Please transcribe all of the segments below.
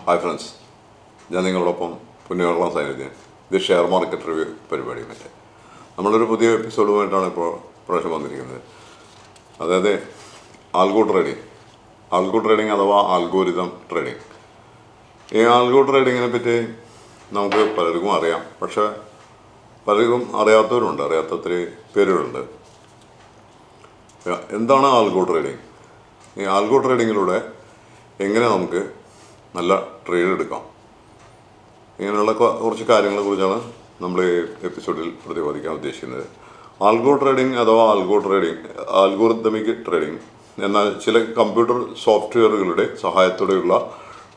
Hi friends, ഞാൻ നിങ്ങളോടൊപ്പം പുണ്യകർമ്മ സാന്നിധ്യം. ഇത് ഷെയർ മാർക്കറ്റ് റിവ്യൂ പരിപാടി മറ്റേ നമ്മളൊരു പുതിയ എപ്പിസോഡുമായിട്ടാണ് ഇപ്പോൾ പ്രാവശ്യം വന്നിരിക്കുന്നത്. അതായത് ആൽഗോ ട്രേഡിംഗ് അഥവാ ആൽഗോരിതം ട്രേഡിംഗ്. ഈ ആൽഗോ ട്രേഡിങ്ങിനെ പറ്റി നമുക്ക് പലർക്കും അറിയാം, പക്ഷേ പലർക്കും അറിയാത്തവരുണ്ട്, അറിയാത്ത ഒത്തിരി പേരുകളുണ്ട്. എന്താണ് ആൽഗോ ട്രേഡിംഗ്? ഈ ആൽഗോ ട്രേഡിങ്ങിലൂടെ എങ്ങനെ നമുക്ക് നല്ല ട്രേഡ് എടുക്കാം, ഇങ്ങനെയുള്ള കുറച്ച് കാര്യങ്ങളെ കുറിച്ചാണ് നമ്മൾ ഈ എപ്പിസോഡിൽ പ്രതിപാദിക്കാൻ ഉദ്ദേശിക്കുന്നത്. ആൽഗോ ട്രേഡിംഗ് അഥവാ ആൽഗോറിതമിക് ട്രേഡിംഗ് എന്നാൽ ചില കമ്പ്യൂട്ടർ സോഫ്റ്റ്വെയറുകളുടെ സഹായത്തോടെയുള്ള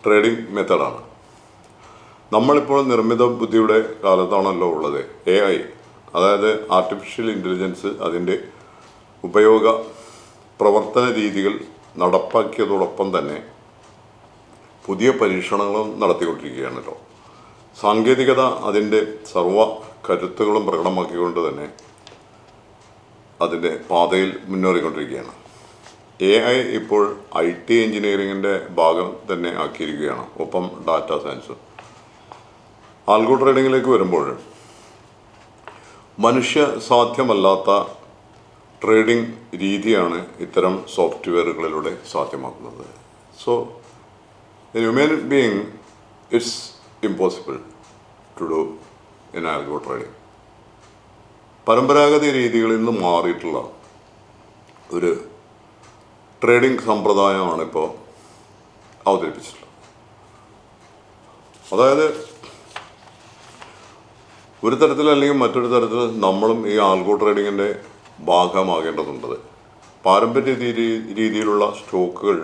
ട്രേഡിംഗ് മെത്തേഡാണ്. നമ്മളിപ്പോൾ നിർമ്മിത ബുദ്ധിയുടെ കാലത്താണല്ലോ ഉള്ളത്. AI, അതായത് ആർട്ടിഫിഷ്യൽ ഇൻ്റലിജൻസ്, അതിൻ്റെ ഉപയോഗ പ്രവർത്തന രീതികൾ നടപ്പാക്കിയതോടൊപ്പം തന്നെ പുതിയ പരീക്ഷണങ്ങളും നടത്തിക്കൊണ്ടിരിക്കുകയാണല്ലോ. സാങ്കേതികത അതിൻ്റെ സർവ കരുത്തുകളും പ്രകടമാക്കിക്കൊണ്ട് തന്നെ അതിൻ്റെ പാതയിൽ മുന്നേറിക്കൊണ്ടിരിക്കുകയാണ്. AI ഇപ്പോൾ IT എഞ്ചിനീയറിങ്ങിൻ്റെ ഭാഗം തന്നെ ആക്കിയിരിക്കുകയാണ്, ഒപ്പം ഡാറ്റ സയൻസും. ആൽഗോ ട്രേഡിങ്ങിലേക്ക് വരുമ്പോൾ മനുഷ്യ സാധ്യമല്ലാത്ത ട്രേഡിംഗ് രീതിയാണ് ഇത്തരം സോഫ്റ്റ്വെയറുകളിലൂടെ സാധ്യമാക്കുന്നത്. So a human being, it's impossible to do in algo trading. പരമ്പരാഗത രീതികളിൽ നിന്ന് മാറിയിട്ടുള്ള ഒരു ട്രേഡിംഗ് സമ്പ്രദായമാണ് ഇപ്പോൾ അവതരിപ്പിച്ചിട്ടുള്ളത്. അതായത് ഒരു തരത്തിൽ അല്ലെങ്കിൽ മറ്റൊരു തരത്തിൽ നമ്മളും ഈ ആൽഗോ ട്രേഡിങ്ങിൻ്റെ ഭാഗമാകേണ്ടതുണ്ട്. പാരമ്പര്യ രീതിയിലുള്ള സ്റ്റോക്കുകൾ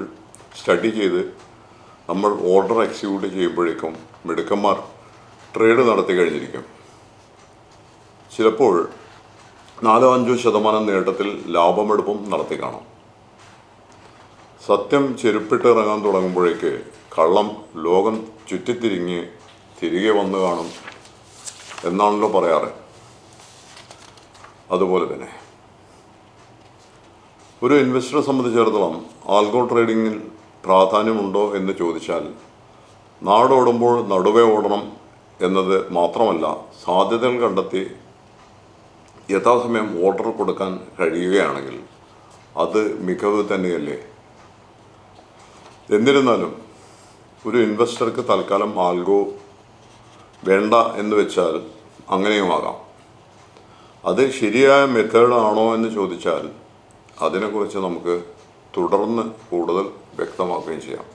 സ്റ്റഡി ചെയ്ത് നമ്മൾ ഓർഡർ എക്സിക്യൂട്ട് ചെയ്യുമ്പോഴേക്കും മിടുക്കന്മാർ ട്രേഡ് നടത്തി കഴിഞ്ഞിരിക്കും. ചിലപ്പോൾ 4-5% നേട്ടത്തിൽ ലാഭമെടുപ്പും നടത്തി കാണാം. സത്യം ചെരുപ്പിട്ട് ഇറങ്ങാൻ തുടങ്ങുമ്പോഴേക്ക് കള്ളം ലോകം ചുറ്റിത്തിരിഞ്ഞ് തിരികെ വന്നു കാണും എന്നാണല്ലോ പറയാറ്. അതുപോലെ തന്നെ ഒരു ഇൻവെസ്റ്ററെ സംബന്ധിച്ചിടത്തോളം ആൽഗോ ട്രേഡിങ്ങിൽ പ്രാധാന്യമുണ്ടോ എന്ന് ചോദിച്ചാൽ, നാടോടുമ്പോൾ നടുവേ ഓടണം എന്നത് മാത്രമല്ല, സാധ്യതകൾ കണ്ടെത്തി യഥാസമയം ഓർഡർ കൊടുക്കാൻ കഴിയുകയാണെങ്കിൽ അത് മികവ് തന്നെയല്ലേ. എന്നിരുന്നാലും ഒരു ഇൻവെസ്റ്റർക്ക് തൽക്കാലം ആൽഗോ വേണ്ട എന്ന് വെച്ചാൽ അങ്ങനെയുമാകാം. അത് ശരിയായ മെത്തേഡാണോ എന്ന് ചോദിച്ചാൽ അതിനെക്കുറിച്ച് നമുക്ക് തുടർന്ന് കൂടുതൽ വ്യക്തമാക്കുകയും ചെയ്യാം.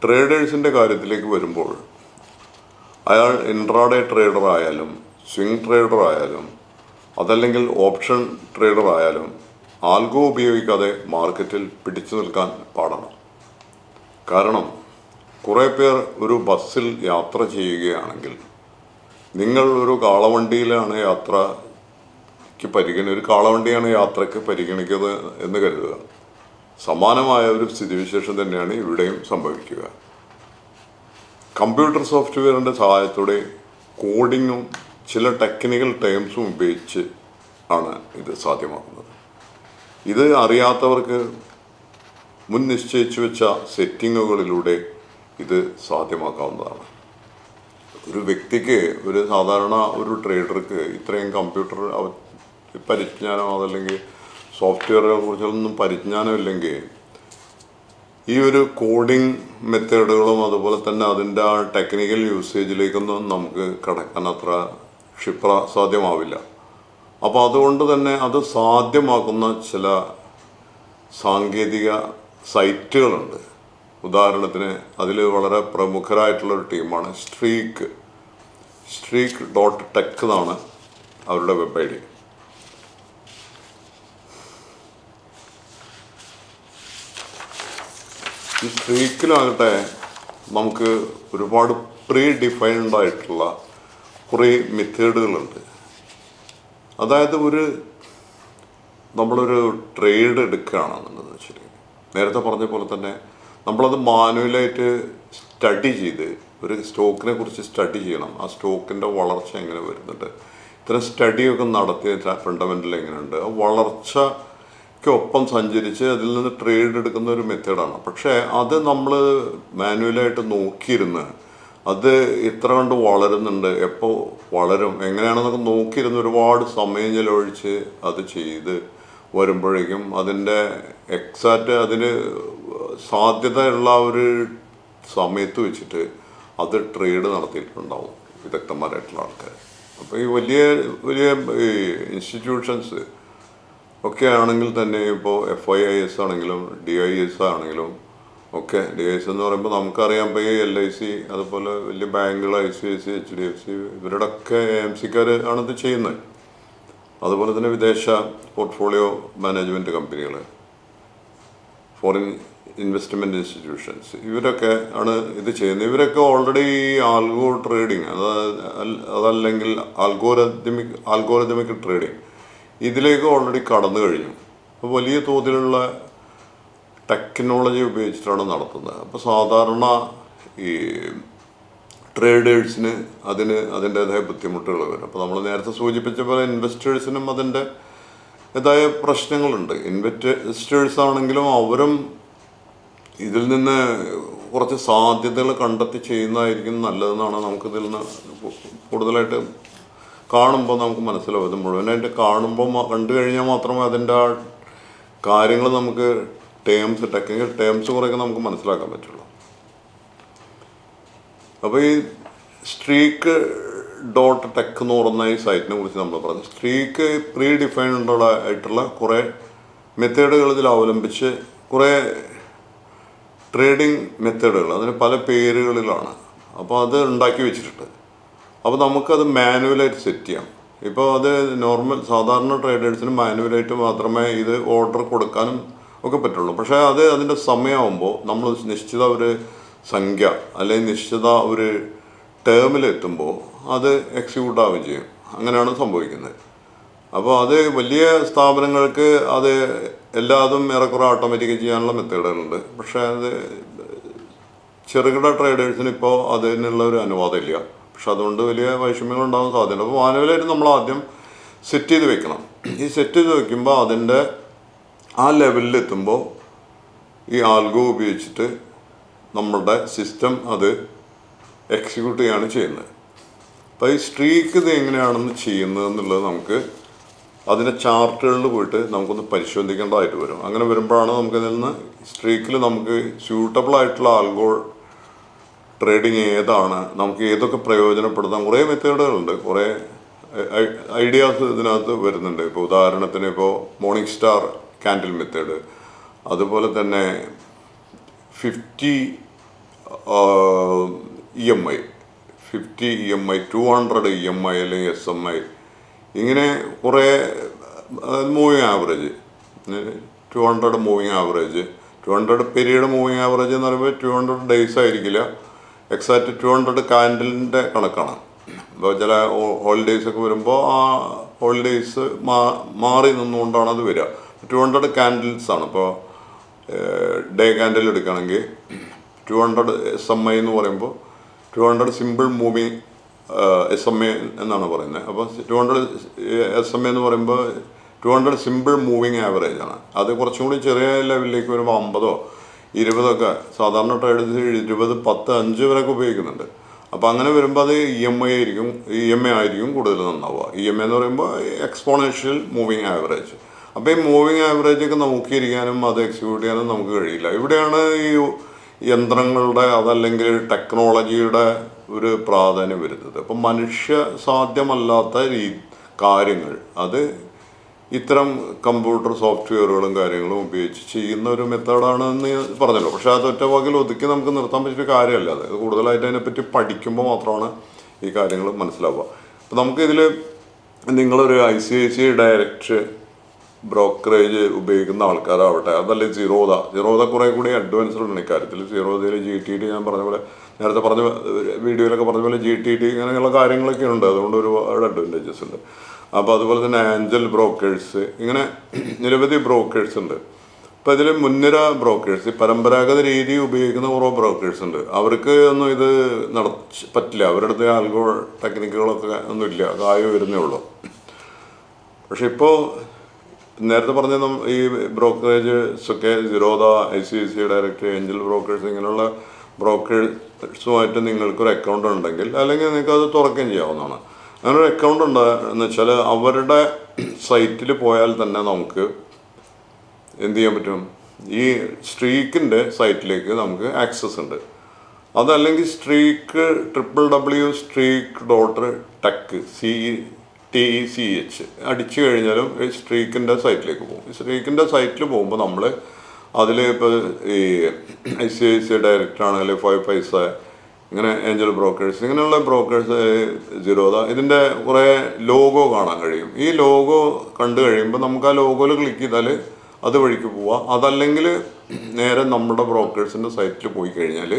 ട്രേഡേഴ്സിൻ്റെ കാര്യത്തിലേക്ക് വരുമ്പോൾ, അയാൾ ഇൻട്രാഡേ ട്രേഡർ ആയാലും സ്വിംഗ് ട്രേഡർ ആയാലും അതല്ലെങ്കിൽ ഓപ്ഷൻ ട്രേഡർ ആയാലും ആൽഗോ ഉപയോഗിക്കാതെ മാർക്കറ്റിൽ പിടിച്ചു നിൽക്കാൻ പാടാണ്. കാരണം കുറേ പേർ ഒരു ബസ്സിൽ യാത്ര ചെയ്യുകയാണെങ്കിൽ നിങ്ങൾ ഒരു കാളവണ്ടിയിലാണ് യാത്രയ്ക്ക് പരിഗണിക്കുന്നത് എന്ന് കരുതുക. സമാനമായ ഒരു സ്ഥിതിവിശേഷം തന്നെയാണ് ഇവിടെയും സംഭവിക്കുക. കമ്പ്യൂട്ടർ സോഫ്റ്റ്വെയറിൻ്റെ സഹായത്തോടെ കോഡിങ്ങും ചില ടെക്നിക്കൽ ടേംസും ഉപയോഗിച്ച് ആണ് ഇത് സാധ്യമാക്കുന്നത്. ഇത് അറിയാത്തവർക്ക് മുൻ നിശ്ചയിച്ചു വെച്ച സെറ്റിങ്ങുകളിലൂടെ ഇത് സാധ്യമാക്കാവുന്നതാണ്. ഒരു വ്യക്തിക്ക്, ഒരു സാധാരണ ഒരു ട്രേഡർക്ക് ഇത്രയും കമ്പ്യൂട്ടർ പരിജ്ഞാനം അതല്ലെങ്കിൽ സോഫ്റ്റ്വെയറുകളെ കുറിച്ചൊന്നും പരിജ്ഞാനമില്ലെങ്കിൽ ഈ ഒരു കോഡിംഗ് മെത്തേഡുകളും അതുപോലെ തന്നെ അതിൻ്റെ ആ ടെക്നിക്കൽ യൂസേജിലേക്കൊന്നും നമുക്ക് കടക്കാൻ അത്ര സാധ്യമാവില്ല. അപ്പോൾ അതുകൊണ്ട് തന്നെ അത് സാധ്യമാക്കുന്ന ചില സാങ്കേതിക സൈറ്റുകളുണ്ട്. ഉദാഹരണത്തിന് അതിൽ വളരെ പ്രമുഖരായിട്ടുള്ളൊരു ടീമാണ് streak.tech എന്നാണ് അവരുടെ വെബ് ID. ഈ സ്ട്രീക്കിലാകട്ടെ നമുക്ക് ഒരുപാട് പ്രീ ഡിഫൈൻഡ് ആയിട്ടുള്ള കുറേ മെത്തേഡുകളുണ്ട്. അതായത് നമ്മളൊരു ട്രേഡ് എടുക്കുകയാണെന്നുള്ളത് വെച്ചാൽ, നേരത്തെ പറഞ്ഞ പോലെ തന്നെ നമ്മളത് മാനുവലായിട്ട് സ്റ്റഡി ചെയ്ത് ഒരു സ്റ്റോക്കിനെ കുറിച്ച് സ്റ്റഡി ചെയ്യണം. ആ സ്റ്റോക്കിൻ്റെ വളർച്ച എങ്ങനെ വരുന്നുണ്ട്, ഇത്തരം സ്റ്റഡിയൊക്കെ നടത്തിയ ഫണ്ടമെൻ്റൽ എങ്ങനെയുണ്ട്, ആ വളർച്ച ഒപ്പം സഞ്ചരിച്ച് അതിൽ നിന്ന് ട്രേഡ് എടുക്കുന്ന ഒരു മെത്തേഡാണ്. പക്ഷേ അത് നമ്മൾ മാനുവലായിട്ട് നോക്കിയിരുന്ന് അത് ഇത്ര കണ്ട് വളരുന്നുണ്ട്, എപ്പോൾ വളരും, എങ്ങനെയാണെന്നൊക്കെ നോക്കിയിരുന്ന് ഒരുപാട് സമയം ചിലവഴിച്ച് അത് ചെയ്ത് വരുമ്പോഴേക്കും അതിൻ്റെ എക്സാക്റ്റ് അതിന് സാധ്യതയുള്ള ഒരു സമയത്ത് വെച്ചിട്ട് അത് ട്രേഡ് നടത്തിയിട്ടുണ്ടാവും വിദഗ്ധന്മാരായിട്ടുള്ള ആൾക്കാർ. അപ്പോൾ ഈ വലിയ വലിയ ഈ ഇൻസ്റ്റിറ്റ്യൂഷൻസ് ഒക്കെ ആണെങ്കിൽ തന്നെ, ഇപ്പോൾ FIIS ആണെങ്കിലും DIS ആണെങ്കിലും ഒക്കെ, DIS എന്ന് പറയുമ്പോൾ നമുക്കറിയാം, ഇപ്പോൾ ഈ LIC അതുപോലെ വലിയ ബാങ്കുകൾ ICICI HDFC ഇവരുടെ ഒക്കെ AMCക്കാർ ആണിത് ചെയ്യുന്നത്. അതുപോലെ തന്നെ വിദേശ പോർട്ട്ഫോളിയോ മാനേജ്മെൻറ്റ് കമ്പനികൾ, ഫോറിൻ ഇൻവെസ്റ്റ്മെൻറ്റ് ഇൻസ്റ്റിറ്റ്യൂഷൻസ്, ഇവരൊക്കെ ആണ് ഇത് ചെയ്യുന്നത്. ഇവരൊക്കെ ഓൾറെഡി ആൽഗോ ട്രേഡിങ് അതല്ലെങ്കിൽ ആൽഗോറിതമിക് ട്രേഡിങ് ഇതിലേക്ക് ഓൾറെഡി കടന്നു കഴിഞ്ഞു. അപ്പോൾ വലിയ തോതിലുള്ള ടെക്നോളജി ഉപയോഗിച്ചിട്ടാണ് നടത്തുന്നത്. അപ്പോൾ സാധാരണ ഈ ട്രേഡേഴ്സിന് അതിൻ്റേതായ ബുദ്ധിമുട്ടുകൾ വരും. അപ്പോൾ നമ്മൾ നേരത്തെ സൂചിപ്പിച്ച പോലെ ഇൻവെസ്റ്റേഴ്സിനും അതിൻ്റെതായ പ്രശ്നങ്ങളുണ്ട്. ഇൻവെസ്റ്റേഴ്സ് ആണെങ്കിലും അവരും ഇതിൽ നിന്ന് കുറച്ച് സാധ്യതകൾ കണ്ടെത്തി ചെയ്യുന്നതായിരിക്കും നല്ലതെന്നാണ് നമുക്കിതിൽ നിന്ന് കൂടുതലായിട്ട് കാണുമ്പോൾ നമുക്ക് മനസ്സിലാവും. ഇത് മുഴുവനായിട്ട് കണ്ടു കഴിഞ്ഞാൽ മാത്രമേ അതിൻ്റെ ആ കാര്യങ്ങൾ നമുക്ക് ടെക്നിക്കൽ ടേംസ് കുറേയൊക്കെ നമുക്ക് മനസ്സിലാക്കാൻ പറ്റുള്ളൂ. അപ്പോൾ ഈ സ്ട്രീക്ക് .tech എന്ന് പറയുന്ന ഈ സൈറ്റിനെ കുറിച്ച് നമ്മൾ പറഞ്ഞു. സ്ട്രീക്ക് പ്രീ ഡിഫൈൻഡ് ആയിട്ടുള്ള കുറേ മെത്തേഡുകൾ ഇതിൽ അവലംബിച്ച് കുറേ ട്രേഡിംഗ് മെത്തേഡുകൾ, അതിന് പല പേരുകളിലാണ്. അപ്പോൾ അത് ഉണ്ടാക്കി വെച്ചിട്ടുണ്ട്. അപ്പോൾ നമുക്കത് മാനുവലായിട്ട് സെറ്റ് ചെയ്യാം. ഇപ്പോൾ അത് സാധാരണ ട്രേഡേഴ്സിന് മാനുവലായിട്ട് മാത്രമേ ഇത് ഓർഡർ കൊടുക്കാനും ഒക്കെ പറ്റുള്ളൂ. പക്ഷേ അതിൻ്റെ സമയമാകുമ്പോൾ നമ്മൾ നിശ്ചിത ഒരു സംഖ്യ അല്ലെങ്കിൽ നിശ്ചിത ഒരു ടേമിലെത്തുമ്പോൾ അത് എക്സിക്യൂട്ട് ആവുകയും ചെയ്യും. അങ്ങനെയാണ് സംഭവിക്കുന്നത്. അപ്പോൾ അത് വലിയ സ്ഥാപനങ്ങൾക്ക് അത് എല്ലാതും ഏറെക്കുറെ ഓട്ടോമാറ്റിക്കായി ചെയ്യാനുള്ള മെത്തേഡുകളുണ്ട്. പക്ഷേ അത് ചെറുകിട ട്രേഡേഴ്സിന് ഇപ്പോൾ അതിനുള്ള ഒരു അനുവാദം ഇല്ല. പക്ഷെ അതുകൊണ്ട് വലിയ വൈഷമ്യങ്ങളുണ്ടാകാൻ സാധ്യതയുണ്ട്. അപ്പോൾ മാനുവലായിട്ട് നമ്മൾ ആദ്യം സെറ്റ് ചെയ്ത് വെക്കണം. ഈ സെറ്റ് ചെയ്ത് വെക്കുമ്പോൾ അതിൻ്റെ ആ ലെവലിലെത്തുമ്പോൾ ഈ ആൽഗോ ഉപയോഗിച്ചിട്ട് നമ്മളുടെ സിസ്റ്റം അത് എക്സിക്യൂട്ട് ചെയ്യാണ് ചെയ്യുന്നത്. അപ്പോൾ ഈ സ്ട്രീക്ക് ഇത് എങ്ങനെയാണെന്ന് ചെയ്യുന്നത് എന്നുള്ളത് നമുക്ക് അതിൻ്റെ ചാർട്ടുകളിൽ പോയിട്ട് നമുക്കൊന്ന് പരിശോധിക്കേണ്ടതായിട്ട് വരും. അങ്ങനെ വരുമ്പോഴാണ് നമുക്കിതിൽ നിന്ന് സ്ട്രീക്കിൽ നമുക്ക് സ്യൂട്ടബിൾ ആയിട്ടുള്ള ആൽഗോ ട്രേഡിങ് ഏതാണ്, നമുക്ക് ഏതൊക്കെ പ്രയോജനപ്പെടുത്താം. കുറേ മെത്തേഡുകളുണ്ട്, കുറേ ഐഡിയാസ് ഇതിനകത്ത് വരുന്നുണ്ട്. ഇപ്പോൾ ഉദാഹരണത്തിന് ഇപ്പോൾ മോർണിംഗ് സ്റ്റാർ ക്യാൻഡിൽ മെത്തേഡ്, അതുപോലെ തന്നെ 50 EMI, 50 EMI, 200 EMI അല്ലെങ്കിൽ SMI, ഇങ്ങനെ കുറേ moving average, 200 moving average, 200 period moving average എന്ന് പറയുമ്പോൾ 200 ഡേയ്സ് ആയിരിക്കില്ല, എക്സാക്റ്റ് 200 കാൻഡിലിൻ്റെ കണക്കാണ്. ഇപ്പോൾ ചില ഹോളിഡേയ്സൊക്കെ വരുമ്പോൾ ആ ഹോളിഡേയ്സ് മാറി നിന്നുകൊണ്ടാണ് അത് വരിക. 200 കാൻഡിൽസാണ്. ഇപ്പോൾ ഡേ കാൻഡിൽ എടുക്കുകയാണെങ്കിൽ 200 SMI എന്ന് പറയുമ്പോൾ 200 സിമ്പിൾ മൂവിങ് SMA എന്നാണ് പറയുന്നത്. അപ്പോൾ 200 SMA എന്ന് പറയുമ്പോൾ 200 സിമ്പിൾ മൂവിങ് ആവറേജ് ആണ്. അത് കുറച്ചും കൂടി ചെറിയ ലെവലിലേക്ക് വരുമ്പോൾ 50 20 സാധാരണ ട്രേഡേഴ്സ് 20, 10, 5 വരെയൊക്കെ ഉപയോഗിക്കുന്നുണ്ട്. അപ്പോൾ അങ്ങനെ വരുമ്പോൾ അത് EMI ആയിരിക്കും കൂടുതൽ നന്നാവുക. EMI എന്ന് പറയുമ്പോൾ എക്സ്പോണൻഷ്യൽ മൂവിങ് ആവറേജ്. അപ്പോൾ ഈ മൂവിങ് ആവറേജൊക്കെ നോക്കിയിരിക്കാനും അത് എക്സിക്യൂട്ട് ചെയ്യാനും നമുക്ക് കഴിയില്ല. ഇവിടെയാണ് ഈ യന്ത്രങ്ങളുടെ അതല്ലെങ്കിൽ ടെക്നോളജിയുടെ ഒരു പ്രാധാന്യം വരുന്നത്. അപ്പം മനുഷ്യ സാധ്യമല്ലാത്ത കാര്യങ്ങൾ അത് ഇത്തരം കമ്പ്യൂട്ടർ സോഫ്റ്റ്വെയറുകളും കാര്യങ്ങളും ഉപയോഗിച്ച് ചെയ്യുന്ന ഒരു മെത്തേഡാണെന്ന് പറഞ്ഞല്ലോ. പക്ഷേ അത് ഒറ്റ വാക്കിൽ ഒതുക്കി നമുക്ക് നിർത്താൻ പറ്റിയൊരു കാര്യമല്ല. അത് കൂടുതലായിട്ട് അതിനെപ്പറ്റി പഠിക്കുമ്പോൾ മാത്രമാണ് ഈ കാര്യങ്ങൾ മനസ്സിലാവുക. അപ്പോൾ നമുക്കിതിൽ നിങ്ങളൊരു ICICI ഡയറക്റ്റ് ബ്രോക്കറേജ് ഉപയോഗിക്കുന്ന ആൾക്കാരാവട്ടെ, അതല്ലെങ്കിൽ സീറോദ കുറേ കൂടി അഡ്വാൻസ്ഡ് ആണ് ഇക്കാര്യത്തിൽ. സീറോദയിൽ GTD ഞാൻ പറഞ്ഞ പോലെ നേരത്തെ പറഞ്ഞ വീഡിയോയിലൊക്കെ പറഞ്ഞ പോലെ GTD ഇങ്ങനെയുള്ള കാര്യങ്ങളൊക്കെ ഉണ്ട്. അതുകൊണ്ട് ഒരുപാട് അഡ്വാൻറ്റേജസ് ഉണ്ട്. അപ്പോൾ അതുപോലെ തന്നെ ആഞ്ചൽ ബ്രോക്കേഴ്സ്, ഇങ്ങനെ നിരവധി ബ്രോക്കേഴ്സ് ഉണ്ട്. അപ്പോൾ ഇതിൽ മുൻനിര ബ്രോക്കേഴ്സ്, പരമ്പരാഗത രീതി ഉപയോഗിക്കുന്ന കുറേ ബ്രോക്കേഴ്സ് ഉണ്ട്. അവർക്ക് ഒന്നും ഇത് പറ്റില്ല. അവരുടെ അടുത്ത് ആൽഗോ ടെക്നിക്കുകളൊക്കെ ഒന്നുമില്ല, കായ് വരുന്നേ ഉള്ളൂ. പക്ഷെ ഇപ്പോൾ നേരത്തെ പറഞ്ഞ ഈ ബ്രോക്കറേജസ് ഒക്കെ Zerodha, ICICI direct, Angel brokers, ഇങ്ങനെയുള്ള ബ്രോക്കേഴ്സുമായിട്ട് നിങ്ങൾക്കൊരു അക്കൗണ്ട് ഉണ്ടെങ്കിൽ അല്ലെങ്കിൽ നിങ്ങൾക്ക് അത് തുറക്കുകയും ചെയ്യാവുന്നതാണ്. അങ്ങനെ ഒരു അക്കൗണ്ട് എന്ന് വെച്ചാൽ അവരുടെ സൈറ്റിൽ പോയാൽ തന്നെ നമുക്ക് എന്ത് ചെയ്യാൻ പറ്റും, ഈ സ്ട്രീക്കിൻ്റെ സൈറ്റിലേക്ക് നമുക്ക് ആക്സസ് ഉണ്ട്. അതല്ലെങ്കിൽ സ്ട്രീക്ക് www.streak.tech TECH അടിച്ചു കഴിഞ്ഞാലും ഈ സ്ട്രീക്കിൻ്റെ സൈറ്റിലേക്ക് പോകും. ഈ സ്ട്രീക്കിൻ്റെ സൈറ്റിൽ പോകുമ്പോൾ നമ്മൾ അതിൽ ഇപ്പോൾ ഈ ICICI ഡയറക്റ്റ് ആണെങ്കിൽ 5 പൈസ, ഇങ്ങനെ ഏഞ്ചൽ ബ്രോക്കേഴ്സ്, ഇങ്ങനെയുള്ള ബ്രോക്കേഴ്സ്, സിറോദ, ഇതിൻ്റെ കുറേ ലോഗോ കാണാൻ കഴിയും. ഈ ലോഗോ കണ്ടു കഴിയുമ്പോൾ നമുക്ക് ആ ലോഗോയിൽ ക്ലിക്ക് ചെയ്താൽ അത് വഴിക്ക് പോവാം. അതല്ലെങ്കിൽ നേരെ നമ്മുടെ ബ്രോക്കേഴ്സിൻ്റെ സൈറ്റിൽ പോയി കഴിഞ്ഞാൽ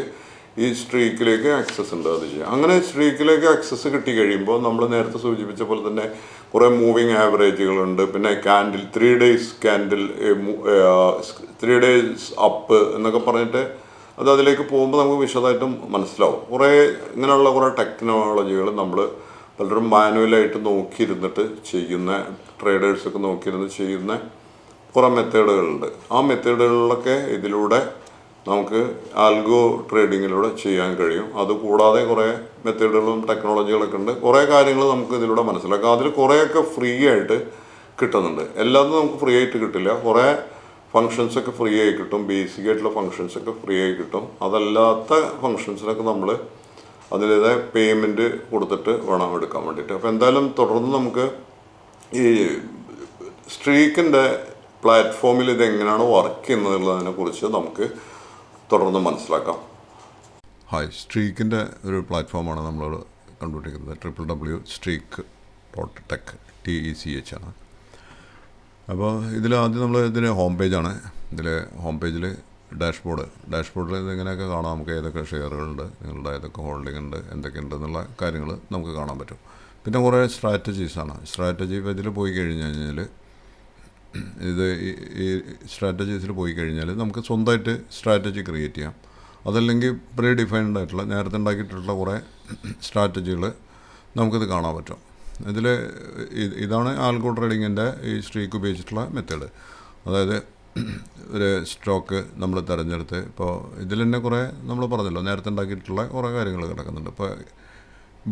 ഈ സ്ട്രീക്കിലേക്ക് ആക്സസ് ഉണ്ട്, അത് ചെയ്യാം. അങ്ങനെ സ്ട്രീക്കിലേക്ക് ആക്സസ് കിട്ടി കഴിയുമ്പോൾ നമ്മൾ നേരത്തെ സൂചിപ്പിച്ച പോലെ തന്നെ കുറേ മൂവിങ് ആവറേജുകളുണ്ട്. പിന്നെ candle 3 days candle, 3 days up എന്നൊക്കെ പറഞ്ഞിട്ട് അത് അതിലേക്ക് പോകുമ്പോൾ നമുക്ക് വിശദമായിട്ടും മനസ്സിലാവും. കുറേ ഇങ്ങനെയുള്ള കുറേ ടെക്നോളജികൾ നമ്മൾ പലരും മാനുവലായിട്ട് നോക്കിയിരുന്നിട്ട് ചെയ്യുന്ന, ട്രേഡേഴ്സൊക്കെ നോക്കിയിരുന്ന് ചെയ്യുന്ന കുറേ മെത്തേഡുകളുണ്ട്. ആ മെത്തേഡുകളിലൊക്കെ ഇതിലൂടെ നമുക്ക് ആൽഗോ ട്രേഡിങ്ങിലൂടെ ചെയ്യാൻ കഴിയും. അതുകൂടാതെ കുറേ മെത്തേഡുകളും ടെക്നോളജികളൊക്കെ ഉണ്ട്. കുറേ കാര്യങ്ങൾ നമുക്ക് ഇതിലൂടെ മനസ്സിലാക്കാം. അതിൽ കുറേയൊക്കെ ഫ്രീ ആയിട്ട് കിട്ടുന്നുണ്ട്. എല്ലാതും നമുക്ക് ഫ്രീ ആയിട്ട് കിട്ടില്ല. കുറേ ഫങ്ഷൻസൊക്കെ ഫ്രീ ആയി കിട്ടും. ബേസിക് ആയിട്ടുള്ള ഫങ്ഷൻസൊക്കെ ഫ്രീ ആയി കിട്ടും. അതല്ലാത്ത ഫങ്ഷൻസിനൊക്കെ നമ്മൾ അതിൻ്റേതായ പേയ്മെൻറ്റ് കൊടുത്തിട്ട് വേണം എടുക്കാൻ വേണ്ടിയിട്ട്. അപ്പോൾ എന്തായാലും തുടർന്ന് നമുക്ക് ഈ സ്ട്രീക്കിൻ്റെ പ്ലാറ്റ്ഫോമിൽ ഇതെങ്ങനെയാണ് വർക്ക് ചെയ്യുന്നതിനെ കുറിച്ച് നമുക്ക് തുടർന്ന് മനസ്സിലാക്കാം. ഹായ്, സ്ട്രീക്കിൻ്റെ ഒരു പ്ലാറ്റ്ഫോമാണ് നമ്മൾ കണ്ടുപിടിക്കുന്നത്. www.streak.tech TECH ആണ്. അപ്പോൾ ഇതിൽ ആദ്യം നമ്മൾ ഇതിന് ഹോം പേജാണ്. ഇതിൽ ഹോം പേജിൽ ഡാഷ്ബോർഡിൽ ഇതിങ്ങനെയൊക്കെ കാണാം. നമുക്ക് ഏതൊക്കെ ഷെയറുകളുണ്ട്, നിങ്ങളുടെ ഏതൊക്കെ ഹോൾഡിംഗ് ഉണ്ട്, എന്തൊക്കെയുണ്ട് എന്നുള്ള കാര്യങ്ങൾ നമുക്ക് കാണാൻ പറ്റും. പിന്നെ കുറേ സ്ട്രാറ്റജീസാണ്. സ്ട്രാറ്റജി പേജിൽ പോയി കഴിഞ്ഞ് കഴിഞ്ഞാൽ ഇത് ഈ സ്ട്രാറ്റജീസിൽ പോയി കഴിഞ്ഞാൽ നമുക്ക് സ്വന്തമായിട്ട് സ്ട്രാറ്റജി ക്രിയേറ്റ് ചെയ്യാം. അതല്ലെങ്കിൽ പ്രീ ഡിഫൈൻഡ് ആയിട്ടുള്ള നേരത്തെ ഉണ്ടാക്കിയിട്ടുള്ള കുറേ സ്ട്രാറ്റജികൾ നമുക്കിത് കാണാൻ പറ്റും. ഇതിൽ ഇതാണ് ആൽഗോ ട്രേഡിങ്ങിൻ്റെ ഈ സ്ട്രീക്ക് ഉപയോഗിച്ചിട്ടുള്ള മെത്തേഡ്. അതായത് ഒരു സ്റ്റോക്ക് നമ്മൾ തിരഞ്ഞെടുത്ത്, ഇപ്പോൾ ഇതിൽ തന്നെ കുറേ നമ്മൾ പറഞ്ഞല്ലോ, നേരത്തെ ഉണ്ടാക്കിയിട്ടുള്ള കുറേ കാര്യങ്ങൾ കിടക്കുന്നുണ്ട്. ഇപ്പോൾ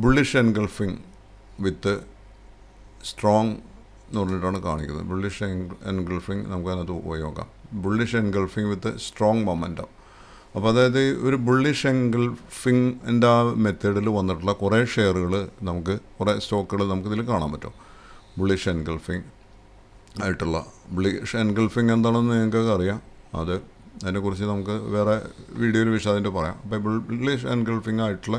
ബുള്ളിഷ് എൻഗൾഫിങ് വിത്ത് സ്ട്രോങ് എന്ന് പറഞ്ഞിട്ടാണ് കാണിക്കുന്നത്. ബുള്ളിഷ് എൻഗൾഫിങ് നമുക്ക് അതിനകത്ത് പോയി നോക്കാം. ബുള്ളിഷ് എൻഗൾഫിങ് വിത്ത് സ്ട്രോങ് മൊമെൻറ്റം. അപ്പോൾ അതായത് ഒരു ബുള്ളിഷ് എൻഗൾഫിങ്ങിൻ്റെ ആ മെത്തേഡിൽ വന്നിട്ടുള്ള കുറേ ഷെയറുകൾ നമുക്ക്, കുറേ സ്റ്റോക്കുകൾ നമുക്കിതിൽ കാണാൻ പറ്റും. ബുള്ളിഷ് എൻഗൾഫിങ് ആയിട്ടുള്ള, ബുള്ളിഷ് എൻഗൾഫിങ് എന്താണെന്ന് നിങ്ങൾക്ക് അറിയാം. അതിനെക്കുറിച്ച് നമുക്ക് വേറെ വീഡിയോയിൽ വിശദമായിട്ട് പറയാം. അപ്പോൾ ബുള്ളിഷ് എൻഗൾഫിങ് ആയിട്ടുള്ള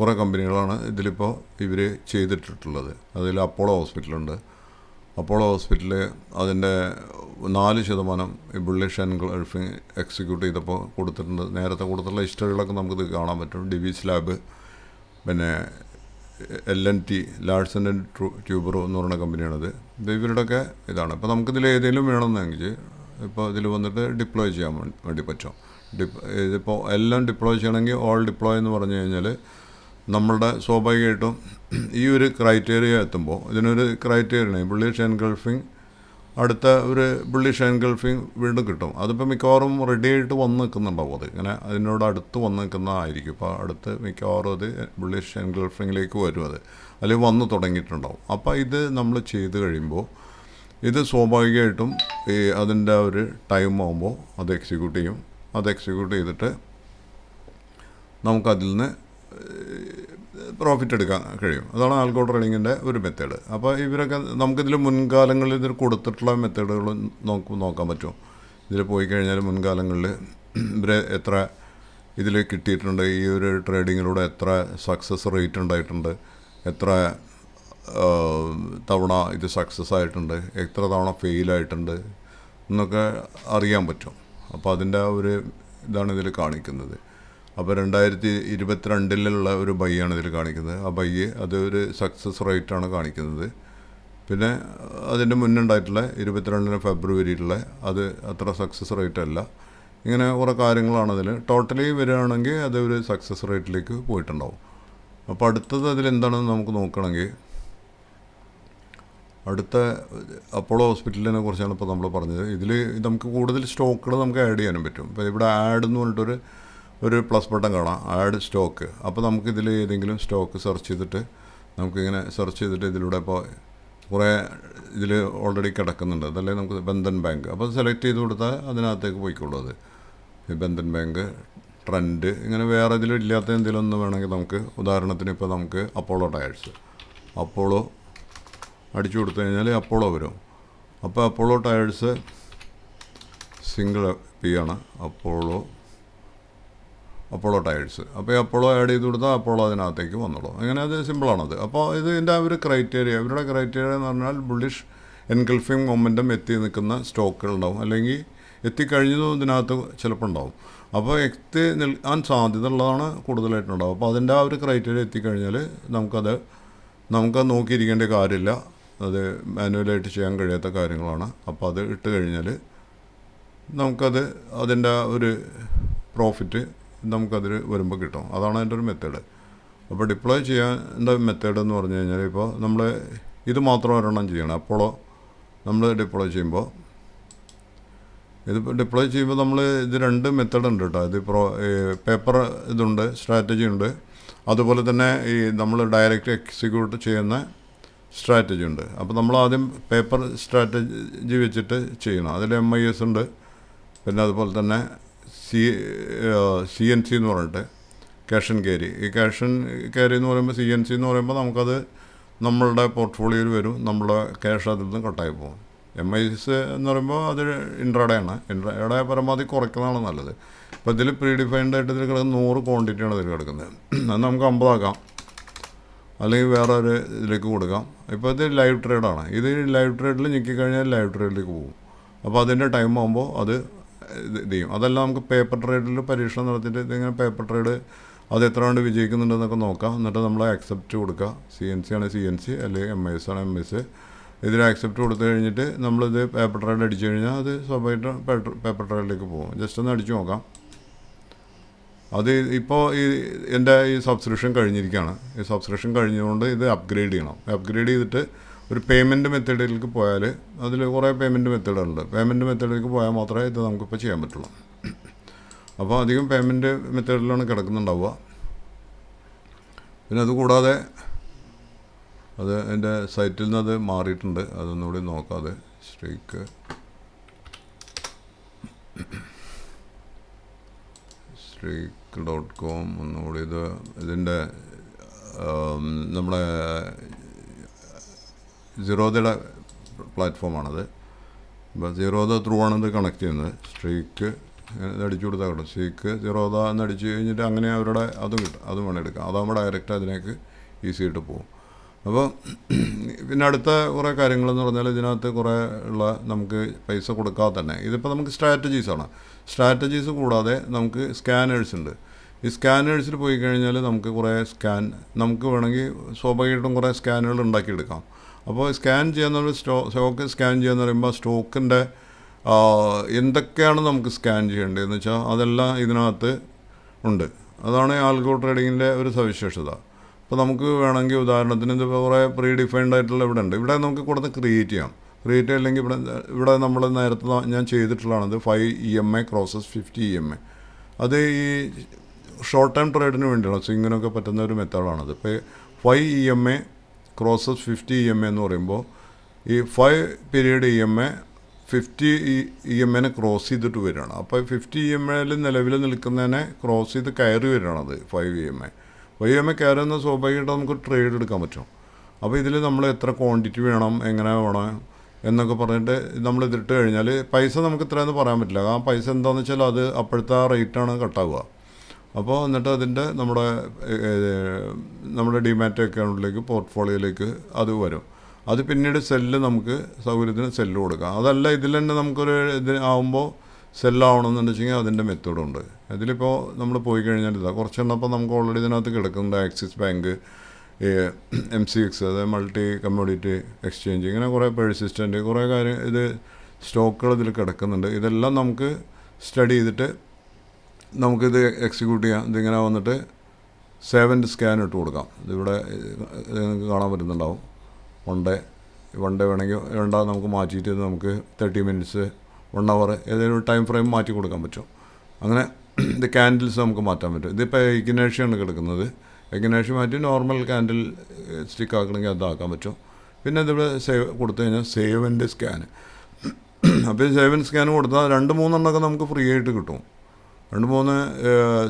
കുറേ കമ്പനികളാണ് ഇതിലിപ്പോൾ ഇവർ ചെയ്തിട്ടുള്ളത്. അതിൽ അപ്പോളോ ഹോസ്പിറ്റലുണ്ട്. അപ്പോളോ ഹോസ്പിറ്റൽ അതിൻ്റെ 4% ഈ ബുള്ളിഷ് എൻഗൾഫിങ് എക്സിക്യൂട്ട് ചെയ്തപ്പോൾ കൊടുത്തിട്ടുണ്ട്. നേരത്തെ കൊടുത്തിട്ടുള്ള ഹിസ്റ്ററികളൊക്കെ നമുക്കിത് കാണാൻ പറ്റും. ഡിവിസ് ലാബ്, പിന്നെ LNT, ലാർസൻ ആൻഡ് ട്യൂബറോ എന്ന് പറയുന്ന കമ്പനിയാണിത്. ഇവരുടെയൊക്കെ ഇതാണ്. ഇപ്പോൾ നമുക്കിതിൽ ഏതെങ്കിലും വേണമെന്നെങ്കിൽ ഇപ്പോൾ ഇതിൽ വന്നിട്ട് ഡിപ്ലോയ് ചെയ്യാൻ വേണ്ടി പറ്റും. ഇതിപ്പോൾ എല്ലാം ഡിപ്ലോയ് ചെയ്യണമെങ്കിൽ ഓൾ ഡിപ്ലോയ് എന്ന് പറഞ്ഞു കഴിഞ്ഞാൽ നമ്മളുടെ സ്വാഭാവികമായിട്ടും ഈ ഒരു ക്രൈറ്റീരിയ എത്തുമ്പോൾ ഇതിനൊരു ക്രൈറ്റീരിയ ബുള്ളിഷ് എൻഗൾഫിങ്, അടുത്ത ഒരു ബുള്ളിഷ് എൻഗൾഫിങ് വീണ്ടും കിട്ടും. അതിപ്പോൾ മിക്കവാറും റെഡി ആയിട്ട് വന്ന് നിൽക്കുന്നുണ്ടാവും. അത് ഇങ്ങനെ അതിനോട് അടുത്ത് വന്ന് നിൽക്കുന്നതായിരിക്കും. ഇപ്പോൾ അടുത്ത് മിക്കവാറും അത് ബുള്ളിഷ് എൻഗൾഫിങ്ങിലേക്ക് വരും. അത് അല്ലെങ്കിൽ വന്ന് തുടങ്ങിയിട്ടുണ്ടാവും. അപ്പോൾ ഇത് നമ്മൾ ചെയ്ത് കഴിയുമ്പോൾ ഇത് സ്വാഭാവികമായിട്ടും ഈ അതിൻ്റെ ഒരു ടൈം ആകുമ്പോൾ അത് എക്സിക്യൂട്ട് ചെയ്യും. അത് എക്സിക്യൂട്ട് ചെയ്തിട്ട് നമുക്കതിൽ നിന്ന് പ്രോഫിറ്റ് എടുക്കാൻ കഴിയും. അതാണ് ആൽഗോ ട്രേഡിങ്ങിൻ്റെ ഒരു മെത്തേഡ്. അപ്പോൾ ഇവരൊക്കെ നമുക്കിതിൽ മുൻകാലങ്ങളിൽ ഇതിൽ കൊടുത്തിട്ടുള്ള മെത്തേഡുകൾ നോക്കാൻ പറ്റും. ഇതിൽ പോയി കഴിഞ്ഞാൽ മുൻകാലങ്ങളിൽ ഇവർ എത്ര ഇതിൽ കിട്ടിയിട്ടുണ്ട്, ഈ ഒരു ട്രേഡിങ്ങിലൂടെ എത്ര സക്സസ് റേറ്റ് ഉണ്ടായിട്ടുണ്ട്, എത്ര തവണ ഇത് സക്സസ് ആയിട്ടുണ്ട്, എത്ര തവണ ഫെയിലായിട്ടുണ്ട് എന്നൊക്കെ അറിയാൻ പറ്റും. അപ്പോൾ അതിൻ്റെ ഒരു ഇതാണ് ഇതിൽ കാണിക്കുന്നത്. അപ്പോൾ 2022 ഒരു ബൈയാണ് ഇതിൽ കാണിക്കുന്നത്. ആ ബൈ അത് ഒരു സക്സസ് റേറ്റാണ് കാണിക്കുന്നത്. പിന്നെ അതിൻ്റെ മുന്നുണ്ടായിട്ടുള്ള 22 ഫെബ്രുവരിയിലുള്ള അത് അത്ര സക്സസ് റേറ്റ് അല്ല. ഇങ്ങനെ കുറേ കാര്യങ്ങളാണ് അതിൽ. ടോട്ടലി വരികയാണെങ്കിൽ അത് ഒരു സക്സസ് റേറ്റിലേക്ക് പോയിട്ടുണ്ടാവും. അപ്പോൾ അടുത്തത് അതിലെന്താണെന്ന് നമുക്ക് നോക്കണമെങ്കിൽ അടുത്ത അപ്പോളോ ഹോസ്പിറ്റലിനെ കുറിച്ചാണ് ഇപ്പോൾ നമ്മൾ പറഞ്ഞത്. ഇതിൽ നമുക്ക് കൂടുതൽ സ്റ്റോക്കുകൾ നമുക്ക് ആഡ് ചെയ്യാനും പറ്റും. ഇപ്പോൾ ഇവിടെ ആഡ് എന്ന് പറഞ്ഞിട്ടൊരു പ്ലസ് ബട്ടൺ കാണാം, ആഡ് സ്റ്റോക്ക്. അപ്പോൾ നമുക്കിതിൽ ഏതെങ്കിലും സ്റ്റോക്ക് സെർച്ച് ചെയ്തിട്ട് നമുക്കിങ്ങനെ സെർച്ച് ചെയ്തിട്ട് ഇതിലൂടെ ഇപ്പോൾ കുറേ ഇതിൽ ഓൾറെഡി കിടക്കുന്നുണ്ട്. അതല്ലേ നമുക്ക് ബന്ധൻ ബാങ്ക്, അപ്പോൾ സെലക്ട് ചെയ്ത് കൊടുത്താൽ അതിനകത്തേക്ക് പോയിക്കോളൂ. അത് ബന്ധൻ ബാങ്ക്, ട്രെൻഡ്, ഇങ്ങനെ വേറെ ഇതിലില്ലാത്ത എന്തെങ്കിലും ഒന്ന് വേണമെങ്കിൽ നമുക്ക്, ഉദാഹരണത്തിന് ഇപ്പോൾ നമുക്ക് അപ്പോളോ ടയേഴ്സ്, അപ്പോളോ അടിച്ചു കൊടുത്തു കഴിഞ്ഞാൽ അപ്പോളോ വരും. അപ്പോൾ അപ്പോളോ ടയേഴ്സ് സിംഗിൾ പി ആണ്, അപ്പോളോ ടയേഴ്സ്. അപ്പോൾ ഈ അപ്പോളോ ആഡ് ചെയ്ത് കൊടുത്താൽ അപ്പോളോ അതിനകത്തേക്ക് വന്നോളൂ. അങ്ങനെ അത് സിമ്പിളാണത്. അപ്പോൾ ഇതിൻ്റെ ഒരു ക്രൈറ്റീരിയ, ഇവരുടെ ക്രൈറ്റീരിയ എന്ന് പറഞ്ഞാൽ ബുള്ളിഷ് എൻഗൾഫിംഗ് മൊമെൻറ്റം എത്തി നിൽക്കുന്ന സ്റ്റോക്കുകൾ ഉണ്ടാവും, അല്ലെങ്കിൽ എത്തിക്കഴിഞ്ഞതും ഇതിനകത്ത് ചിലപ്പോൾ ഉണ്ടാവും. അപ്പോൾ എത്തി നിൽക്കാൻ സാധ്യത ഉള്ളതാണ് കൂടുതലായിട്ടുണ്ടാവും. അപ്പോൾ അതിൻ്റെ ഒരു ക്രൈറ്റീരിയ എത്തിക്കഴിഞ്ഞാൽ നമുക്കത് നോക്കിയിരിക്കേണ്ട കാര്യമില്ല. അത് മാനുവലായിട്ട് ചെയ്യാൻ കഴിയാത്ത കാര്യങ്ങളാണ്. അപ്പോൾ അത് ഇട്ട് കഴിഞ്ഞാൽ നമുക്കത് അതിൻ്റെ ഒരു പ്രോഫിറ്റ് നമുക്കതിൽ വരുമ്പോൾ കിട്ടും. അതാണ് അതിൻ്റെ ഒരു മെത്തേഡ്. അപ്പോൾ ഡിപ്ലോയ് ചെയ്യാൻ്റെ മെത്തേഡ് എന്ന് പറഞ്ഞു കഴിഞ്ഞാൽ, ഇപ്പോൾ നമ്മൾ ഇത് മാത്രം ഒരെണ്ണം ചെയ്യണം. അപ്പോളോ നമ്മൾ ഡിപ്ലോയ് ചെയ്യുമ്പോൾ നമ്മൾ ഇത് 2 മെത്തേഡ് ഉണ്ട് കേട്ടോ. ഇത് പേപ്പർ ഇതുണ്ട്, സ്ട്രാറ്റജി ഉണ്ട്. അതുപോലെ തന്നെ ഈ നമ്മൾ ഡയറക്റ്റ് എക്സിക്യൂട്ട് ചെയ്യുന്ന സ്ട്രാറ്റജി ഉണ്ട്. അപ്പോൾ നമ്മൾ ആദ്യം പേപ്പർ സ്ട്രാറ്റജി വെച്ചിട്ട് ചെയ്യണം. അതിൽ MIS ഉണ്ട്, പിന്നെ അതുപോലെ തന്നെ CNC എന്ന് പറഞ്ഞിട്ട് ക്യാഷ് ആൻഡ് ക്യാരി. ഈ ക്യാഷ് ആൻഡ് ക്യാരി എന്ന് പറയുമ്പോൾ, CNC എന്ന് പറയുമ്പോൾ നമുക്കത് നമ്മളുടെ പോർട്ട്ഫോളിയോയിൽ വരും, നമ്മളുടെ ക്യാഷ് അതിൽ നിന്ന് കട്ടായി പോകും. MIS എന്ന് പറയുമ്പോൾ അത് ഇൻട്രാഡേ ആണ്. ഇൻട്രാഡേ പരമാവധി കുറയ്ക്കുന്നതാണ് നല്ലത്. ഇപ്പോൾ ഇതിൽ പ്രീ ഡിഫൈൻഡ് ആയിട്ട് ഇതിൽ കിടക്കുന്ന 100 ക്വാണ്ടിറ്റിയാണ് ഇതിൽ കിടക്കുന്നത്. അത് നമുക്ക് 50 ആക്കാം, അല്ലെങ്കിൽ വേറെ ഒരു ഇതിലേക്ക് കൊടുക്കാം. ഇപ്പോൾ ഇത് ലൈവ് ട്രേഡാണ്. ഇത് ലൈവ് ട്രേഡിൽ ഞെക്കിക്കഴിഞ്ഞാൽ ലൈവ് ട്രേഡിലേക്ക് പോകും. അപ്പോൾ അതിൻ്റെ ടൈം ആകുമ്പോൾ അത് ഇത് ചെയ്യും. അതെല്ലാം നമുക്ക് പേപ്പർ ട്രേഡിൽ പരീക്ഷണം നടത്തിയിട്ട് ഇതിങ്ങനെ പേപ്പർ ട്രേഡ് അത് എത്ര കൊണ്ട് വിജയിക്കുന്നുണ്ടെന്നൊക്കെ നോക്കാം. എന്നിട്ട് നമ്മൾ ആക്സെപ്റ്റ് കൊടുക്കുക. CNC ആണെങ്കിൽ CNC, അല്ലെങ്കിൽ MIS ആണെങ്കിൽ MIS. ഇതിൽ ആക്സെപ്റ്റ് കൊടുത്തു കഴിഞ്ഞിട്ട് നമ്മളിത് പേപ്പർ ട്രേഡ് അടിച്ചു കഴിഞ്ഞാൽ അത് സ്വാഭാവികമായിട്ട് പേപ്പർ ട്രേഡിലേക്ക് പോകും. ജസ്റ്റ് ഒന്ന് അടിച്ചു നോക്കാം. അത് ഇപ്പോൾ എൻ്റെ സബ്സ്ക്രിപ്ഷൻ കഴിഞ്ഞിരിക്കുകയാണ്. ഈ സബ്സ്ക്രിപ്ഷൻ കഴിഞ്ഞതുകൊണ്ട് ഇത് അപ്ഗ്രേഡ് ചെയ്യണം. അപ്ഗ്രേഡ് ചെയ്തിട്ട് ഒരു പേയ്മെൻറ്റ് മെത്തേഡിലേക്ക് പോയാൽ അതിൽ കുറേ പേയ്മെൻറ്റ് മെത്തേഡുണ്ട്. പേയ്മെൻറ്റ് മെത്തേഡിലേക്ക് പോയാൽ മാത്രമേ ഇത് നമുക്കിപ്പോൾ ചെയ്യാൻ പറ്റുള്ളൂ. അപ്പോൾ അധികം പേയ്മെൻറ്റ് മെത്തേഡിലാണ് കിടക്കുന്നുണ്ടാവുക. പിന്നെ അതുകൂടാതെ അത് എൻ്റെ സൈറ്റിൽ നിന്ന് അത് മാറിയിട്ടുണ്ട്. അതൊന്നുകൂടി നോക്കാതെ സ്ട്രീക്ക് .com ഒന്നുകൂടി ഇതിൻ്റെ നമ്മുടെ സീറോദയുടെ പ്ലാറ്റ്ഫോമാണത്. അപ്പോൾ സീറോദ ത്രൂ ആണ് ഇത് കണക്ട് ചെയ്യുന്നത്. സ്ട്രീക്ക് ഇത് അടിച്ചു കൊടുത്താൽ കിട്ടും. സ്ട്രീക്ക് സീറോദ എന്ന് അടിച്ചു കഴിഞ്ഞിട്ട് അങ്ങനെ അവരുടെ അതും കിട്ടും, അതും വേണം എടുക്കാം. അതാകുമ്പോൾ ഡയറക്റ്റ് അതിലേക്ക് ഈസി ആയിട്ട് പോകും. അപ്പോൾ പിന്നെ അടുത്ത കുറേ കാര്യങ്ങളെന്ന് പറഞ്ഞാൽ ഇതിനകത്ത് കുറേ ഉള്ള നമുക്ക് പൈസ കൊടുക്കാതെ തന്നെ ഇതിപ്പോൾ നമുക്ക് സ്ട്രാറ്റജീസാണ്. സ്ട്രാറ്റജീസ് കൂടാതെ നമുക്ക് സ്കാനേഴ്സ് ഉണ്ട്. ഈ സ്കാനേഴ്സിൽ പോയി കഴിഞ്ഞാൽ നമുക്ക് കുറേ നമുക്ക് വേണമെങ്കിൽ സ്വാഭാവികമായിട്ടും കുറേ സ്കാനുകൾ ഉണ്ടാക്കിയെടുക്കാം. അപ്പോൾ സ്കാൻ ചെയ്യാന്ന് സ്റ്റോക്ക് സ്കാൻ ചെയ്യാന്ന് പറയുമ്പോൾ സ്റ്റോക്കിൻ്റെ എന്തൊക്കെയാണ് നമുക്ക് സ്കാൻ ചെയ്യേണ്ടതെന്ന് വെച്ചാൽ അതെല്ലാം ഇതിനകത്ത് ഉണ്ട്. അതാണ് ആൽഗോ ട്രേഡിങ്ങിൻ്റെ ഒരു സവിശേഷത. അപ്പോൾ നമുക്ക് വേണമെങ്കിൽ ഉദാഹരണത്തിന് ഇതിപ്പോൾ കുറേ പ്രീ ഡിഫൈൻഡ് ആയിട്ടുള്ള ഇവിടെ ഉണ്ട്. ഇവിടെ നമുക്ക് കൊടുത്ത് ക്രിയേറ്റ് ചെയ്യാം. ക്രിയേറ്റ് അല്ലെങ്കിൽ ഇവിടെ നമ്മൾ നേരത്തെ ഞാൻ ചെയ്തിട്ടുള്ളതാണത് 5 EMA ക്രോസസ് 50 EMA. അത് ഈ ഷോർട്ട് ടൈം ട്രേഡിന് വേണ്ടിയാണ്, സ്വിങ്ങിനൊക്കെ പറ്റുന്ന ഒരു മെത്തേഡാണത്. ഇപ്പോൾ 5 EMA ക്രോസസ് 50 EMA എന്ന് പറയുമ്പോൾ ഈ 5 പീരീഡ് EMA 50 EMA ക്രോസ് ചെയ്തിട്ട് വരികയാണ്. അപ്പോൾ 50 EMAയിൽ നിലവിൽ നിൽക്കുന്നതിനെ ക്രോസ് ചെയ്ത് കയറി വരികയാണത് 5 EMA. 5 EMA കയറുന്ന സ്വാഭാവികമായിട്ട് നമുക്ക് ട്രേഡ് എടുക്കാൻ പറ്റും. അപ്പോൾ ഇതിൽ നമ്മൾ എത്ര ക്വാണ്ടിറ്റി വേണം, എങ്ങനെ വേണം എന്നൊക്കെ പറഞ്ഞിട്ട് നമ്മൾ ഇതിട്ട് കഴിഞ്ഞാൽ പൈസ നമുക്ക് ഇത്രയെന്ന് പറയാൻ പറ്റില്ല. ആ പൈസ എന്താണെന്ന് വെച്ചാൽ അത് അപ്പോഴത്തെ ആ റേറ്റാണ് കട്ടാവുക. അപ്പോൾ എന്നിട്ട് അതിൻ്റെ നമ്മുടെ ഡിമാറ്റ് അക്കൗണ്ടിലേക്ക് പോർട്ട്ഫോളിയോയിലേക്ക് അത് വരും. അത് പിന്നീട് നമുക്ക് സൗകര്യത്തിന് സെല്ല് കൊടുക്കാം. അതല്ല ഇതിൽ തന്നെ നമുക്കൊരു ആകുമ്പോൾ സെല്ലാവണമെന്ന് വെച്ചെങ്കിൽ അതിൻ്റെ മെത്തേഡുണ്ട്. ഇതിലിപ്പോൾ നമ്മൾ പോയി കഴിഞ്ഞാൽ കുറച്ചെണ്ണപ്പോൾ നമുക്ക് ഓൾറെഡി ഇതിനകത്ത് കിടക്കുന്നുണ്ട്. ആക്സിസ് ബാങ്ക്, MCX, അതായത് മൾട്ടി കമ്മോഡിറ്റി എക്സ്ചേഞ്ച്, ഇങ്ങനെ കുറേ പെർസിസ്റ്റൻ്റ് കുറേ ഇത് സ്റ്റോക്കുകൾ ഇതിൽ കിടക്കുന്നുണ്ട്. ഇതെല്ലാം നമുക്ക് സ്റ്റഡി ചെയ്തിട്ട് നമുക്കിത് എക്സിക്യൂട്ട് ചെയ്യാം. ഇതിങ്ങനെ വന്നിട്ട് സേവ് ആൻഡ് സ്കാൻ ഇട്ട് കൊടുക്കാം. ഇതിവിടെ നിങ്ങൾക്ക് കാണാൻ പറ്റുന്നുണ്ടാവും. 1 day വൺ ഡേ വേണമെങ്കിൽ വേണ്ട നമുക്ക് മാറ്റിയിട്ട് നമുക്ക് 30 മിനിറ്റ്സ് 1 അവർ ഏതെങ്കിലും ഒരു ടൈം ഫ്രെയിം മാറ്റി കൊടുക്കാൻ പറ്റും. അങ്ങനെ ഇത് ക്യാൻഡിൽസ് നമുക്ക് മാറ്റാൻ പറ്റും. ഇതിപ്പോൾ ഇഗ്നേഷ്യാണ് കിടക്കുന്നത്. ഇഗ്നേഷ്യ മാറ്റി നോർമൽ ക്യാൻഡിൽ സ്റ്റിക്ക് ആക്കണമെങ്കിൽ അതാക്കാൻ പറ്റും. പിന്നെ ഇതിവിടെ സേവ് കൊടുത്തു കഴിഞ്ഞാൽ സേവ് ആൻഡ് സ്കാൻ. അപ്പോൾ ഈ സേവ് ആൻഡ് സ്കാൻ കൊടുത്താൽ 2-3 എണ്ണമൊക്കെ നമുക്ക് ഫ്രീ ആയിട്ട് കിട്ടും. 2-3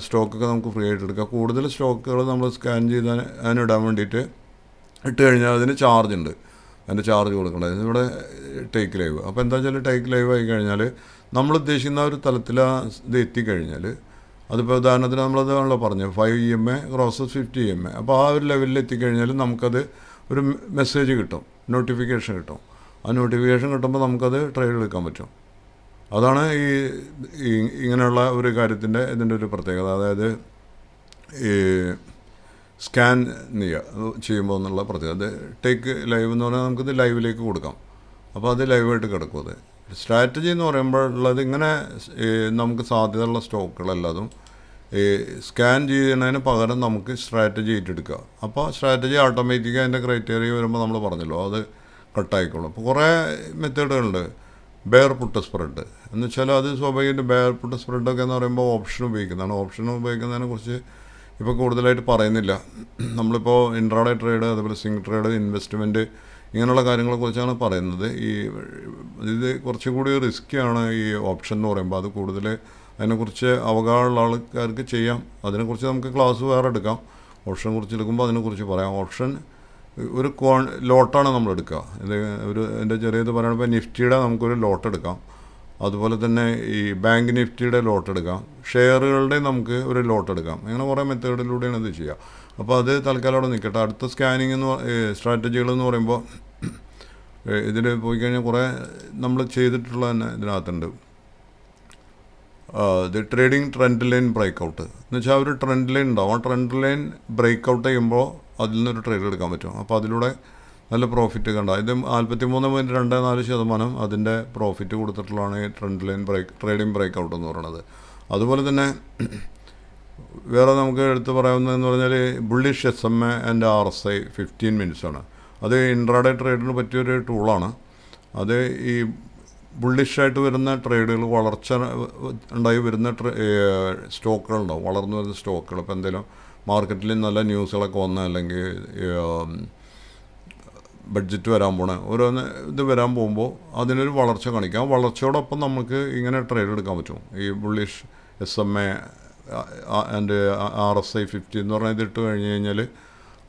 സ്റ്റോക്കൊക്കെ നമുക്ക് ഫ്രീ ആയിട്ട് എടുക്കാം. കൂടുതൽ സ്റ്റോക്കുകൾ നമ്മൾ സ്കാൻ ചെയ്ത് അതിനിടാൻ വേണ്ടിയിട്ട് ഇട്ട് കഴിഞ്ഞാൽ അതിന് ചാർജ് ഉണ്ട്. അതിൻ്റെ ചാർജ് കൊടുക്കേണ്ടത് ഇവിടെ ടേക്ക് ലൈവ്. അപ്പോൾ എന്താ വെച്ചാൽ ടേക്ക് ലൈവ് ആയി കഴിഞ്ഞാൽ നമ്മൾ ഉദ്ദേശിക്കുന്ന ഒരു തലത്തിൽ ഇത് എത്തിക്കഴിഞ്ഞാൽ അതിപ്പോൾ ഉദാഹരണത്തിന് നമ്മളതാണല്ലോ പറഞ്ഞത് 5 EMA ക്രോസസ് 50 EMA. അപ്പോൾ ആ ഒരു ലെവലിൽ എത്തിക്കഴിഞ്ഞാൽ നമുക്കത് ഒരു മെസ്സേജ് കിട്ടും, നോട്ടിഫിക്കേഷൻ കിട്ടും. ആ നോട്ടിഫിക്കേഷൻ കിട്ടുമ്പോൾ നമുക്കത് ട്രേഡ് എടുക്കാൻ പറ്റും. അതാണ് ഈ ഇങ്ങനെയുള്ള ഒരു കാര്യത്തിൻ്റെ ഇതിൻ്റെ ഒരു പ്രത്യേകത. അതായത് ഈ സ്കാൻ ചെയ്യുമ്പോൾ എന്നുള്ള പ്രത്യേകത. അത് ടേക്ക് ലൈവ് എന്ന് പറഞ്ഞാൽ നമുക്കിത് ലൈവിലേക്ക് കൊടുക്കാം. അപ്പോൾ അത് ലൈവായിട്ട് കിടക്കും. അത് സ്ട്രാറ്റജി എന്ന് പറയുമ്പോഴുള്ളത് ഇങ്ങനെ നമുക്ക് സാധ്യതയുള്ള സ്റ്റോക്കുകളല്ലാതും സ്കാൻ ചെയ്യുന്നതിന് പകരം നമുക്ക് സ്ട്രാറ്റജി ഏറ്റെടുക്കുക. അപ്പോൾ സ്ട്രാറ്റജി ഓട്ടോമാറ്റിക്കായി അതിൻ്റെ ക്രൈറ്റീരിയ വരുമ്പോൾ നമ്മൾ പറഞ്ഞല്ലോ അത് കട്ടായിക്കോളും. അപ്പോൾ കുറേ മെത്തേഡുകളുണ്ട്. ബെയർ പുട്ട് സ്പ്രെഡ് എന്ന് വെച്ചാൽ അത് സ്വാഭാവികമായിട്ട് ബെയർ പുട്ട് സ്പ്രെഡൊക്കെ എന്ന് പറയുമ്പോൾ ഓപ്ഷൻ ഉപയോഗിക്കുന്നതാണ്. ഓപ്ഷൻ ഉപയോഗിക്കുന്നതിനെ കുറിച്ച് ഇപ്പോൾ കൂടുതലായിട്ട് പറയുന്നില്ല. നമ്മളിപ്പോൾ ഇൻട്രാഡേ ട്രേഡ്, അതുപോലെ സ്വിംഗ് ട്രേഡ്, ഇൻവെസ്റ്റ്മെൻറ്റ് ഇങ്ങനെയുള്ള കാര്യങ്ങളെക്കുറിച്ചാണ് പറയുന്നത്. ഇത് കുറച്ചുകൂടി റിസ്ക്കിയാണ് ഈ ഓപ്ഷൻ എന്ന് പറയുമ്പോൾ. അത് കൂടുതൽ അതിനെക്കുറിച്ച് അവഗാഹമുള്ള ആൾക്കാർക്ക് ചെയ്യാം. അതിനെക്കുറിച്ച് നമുക്ക് ക്ലാസ് വേറെ എടുക്കാം. ഓപ്ഷനെ കുറിച്ച് എടുക്കുമ്പോൾ അതിനെക്കുറിച്ച് പറയാം. ഓപ്ഷൻ ഒരു ലോട്ടാണ് നമ്മൾ എടുക്കുക. ഇത് എൻ്റെ ചെറിയത് പറയുമ്പോൾ നിഫ്റ്റിയുടെ നമുക്കൊരു ലോട്ട് എടുക്കാം. അതുപോലെ തന്നെ ഈ ബാങ്ക് നിഫ്റ്റിയുടെ ലോട്ട് എടുക്കാം. ഷെയറുകളുടെ നമുക്ക് ഒരു ലോട്ട് എടുക്കാം. അങ്ങനെ കുറേ മെത്തേഡിലൂടെയാണ് ഇത് ചെയ്യുക. അപ്പോൾ അത് തൽക്കാലം അവിടെ നിൽക്കട്ടെ. അടുത്ത സ്കാനിങ് സ്ട്രാറ്റജികളെന്ന് പറയുമ്പോൾ ഇതിൽ പോയി കഴിഞ്ഞാൽ കുറേ നമ്മൾ ചെയ്തിട്ടുള്ള തന്നെ ഇതിനകത്തുണ്ട്. ഇത് ട്രേഡിങ് ട്രെൻഡ് ലൈൻ ബ്രേക്കൗട്ട് എന്ന് വെച്ചാൽ ഒരു ട്രെൻഡ് ലൈൻ ഉണ്ടാവും. ആ ട്രെൻഡ് ലൈൻ ബ്രേക്കൗട്ട് ചെയ്യുമ്പോൾ അതിൽ നിന്നൊരു ട്രേഡ് എടുക്കാൻ പറ്റും. അപ്പോൾ അതിലൂടെ നല്ല പ്രോഫിറ്റ് കണ്ട. ഇത് 43.24% അതിൻ്റെ പ്രോഫിറ്റ് കൊടുത്തിട്ടുള്ളതാണ് ഈ ട്രെൻഡ് ലൈൻ ട്രേഡിങ് ബ്രേക്കൗട്ട് എന്ന് പറയുന്നത്. അതുപോലെ തന്നെ വേറെ നമുക്ക് എടുത്ത് പറയാവുന്നതെന്ന് പറഞ്ഞാൽ bullish SMA and RSI 15 minutes ആണ്. അത് ഇൻട്രാഡേ ട്രേഡിന് പറ്റിയൊരു ടൂളാണ്. അത് ഈ ബുള്ളിഷായിട്ട് വരുന്ന ട്രേഡുകൾ, വളർച്ച ഉണ്ടായി വരുന്ന സ്റ്റോക്കുകളുണ്ടാവും, വളർന്നു വരുന്ന സ്റ്റോക്കുകൾ. ഇപ്പോൾ എന്തെങ്കിലും മാർക്കറ്റിൽ നല്ല ന്യൂസുകളൊക്കെ വന്ന, അല്ലെങ്കിൽ ബഡ്ജറ്റ് വരാൻ പോണ ഓരോന്ന് ഇത് വരാൻ പോകുമ്പോൾ അതിനൊരു വളർച്ച കാണിക്കാം. വളർച്ചയോടൊപ്പം നമുക്ക് ഇങ്ങനെ ട്രേഡ് എടുക്കാൻ പറ്റും. ഈ ബുള്ളിഷ് SMA ആൻഡ് RSI 50 എന്ന് പറഞ്ഞാൽ ഇതിട്ട് കഴിഞ്ഞ് കഴിഞ്ഞാൽ